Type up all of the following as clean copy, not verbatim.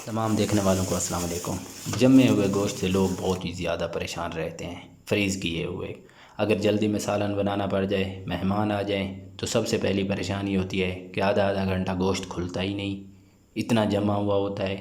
تمام دیکھنے والوں کو السلام علیکم۔ جمے ہوئے گوشت سے لوگ بہت ہی زیادہ پریشان رہتے ہیں، فریز کیے ہوئے۔ اگر جلدی میں سالن بنانا پڑ جائے، مہمان آ جائیں تو سب سے پہلی پریشانی ہوتی ہے کہ آدھا گھنٹہ گوشت کھلتا ہی نہیں، اتنا جمع ہوا ہوتا ہے۔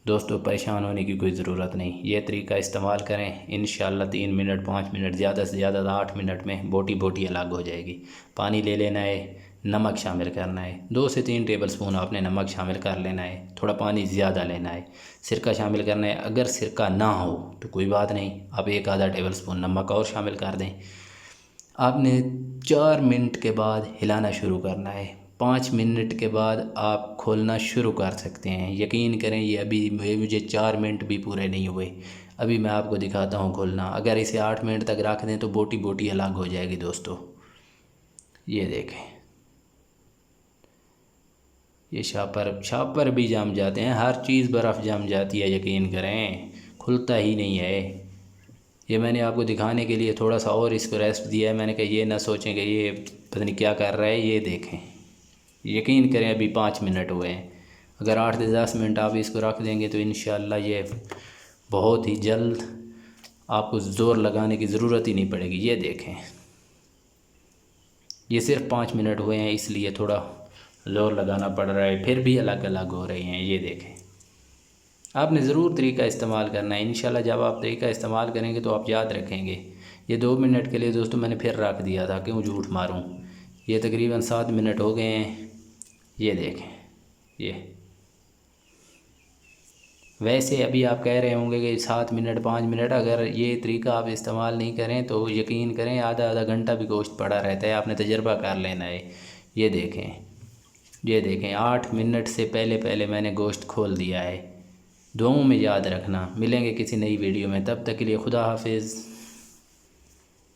دوستو پریشان ہونے کی کوئی ضرورت نہیں، یہ طریقہ استعمال کریں، انشاءاللہ 3 منٹ 5 منٹ زیادہ سے زیادہ 8 منٹ میں بوٹی بوٹی الگ ہو جائے گی۔ پانی لے لینا ہے، نمک شامل کرنا ہے، 2 سے 3 ٹیبل سپون آپ نے نمک شامل کر لینا ہے، تھوڑا پانی زیادہ لینا ہے، سرکہ شامل کرنا ہے۔ اگر سرکہ نہ ہو تو کوئی بات نہیں، آپ 1 آدھا ٹیبل سپون نمک اور شامل کر دیں۔ آپ نے 4 منٹ کے بعد ہلانا شروع کرنا ہے، 5 منٹ کے بعد آپ کھولنا شروع کر سکتے ہیں۔ یقین کریں یہ ابھی مجھے 4 منٹ بھی پورے نہیں ہوئے، ابھی میں آپ کو دکھاتا ہوں کھولنا۔ اگر اسے 8 منٹ تک رکھ دیں تو بوٹی بوٹی الگ ہو جائے گی دوستو۔ یہ دیکھیں، یہ شاپر بھی جم جاتے ہیں، ہر چیز برف جم جاتی ہے، یقین کریں کھلتا ہی نہیں ہے۔ یہ میں نے آپ کو دکھانے کے لیے تھوڑا سا اور اس کو ریسٹ دیا ہے، میں نے کہا یہ نہ سوچیں کہ یہ پتہ نہیں کیا کر رہا ہے۔ یہ دیکھیں، یقین کریں ابھی 5 منٹ ہوئے ہیں، اگر 8 سے 10 منٹ آپ اس کو رکھ دیں گے تو انشاءاللہ یہ بہت ہی جلد آپ کو زور لگانے کی ضرورت ہی نہیں پڑے گی۔ یہ دیکھیں، یہ صرف 5 منٹ ہوئے ہیں، اس لیے تھوڑا زور لگانا پڑ رہا ہے، پھر بھی الگ الگ ہو رہے ہیں۔ یہ دیکھیں، آپ نے ضرور طریقہ استعمال کرنا ہے، انشاءاللہ جب آپ طریقہ استعمال کریں گے تو آپ یاد رکھیں گے۔ یہ 2 منٹ کے لیے دوستو میں نے پھر رکھ دیا تھا، کیوں جھوٹ ماروں۔ یہ تقریباً 7 منٹ ہو گئے ہیں۔ یہ دیکھیں، یہ ویسے ابھی آپ کہہ رہے ہوں گے کہ 7 منٹ 5 منٹ، اگر یہ طریقہ آپ استعمال نہیں کریں تو یقین کریں آدھا گھنٹہ بھی گوشت پڑا رہتا ہے، آپ نے تجربہ کر لینا ہے۔ یہ دیکھیں، یہ دیکھیں 8 منٹ سے پہلے میں نے گوشت کھول دیا ہے۔ دعاؤں میں یاد رکھنا، ملیں گے کسی نئی ویڈیو میں، تب تک کے لیے خدا حافظ۔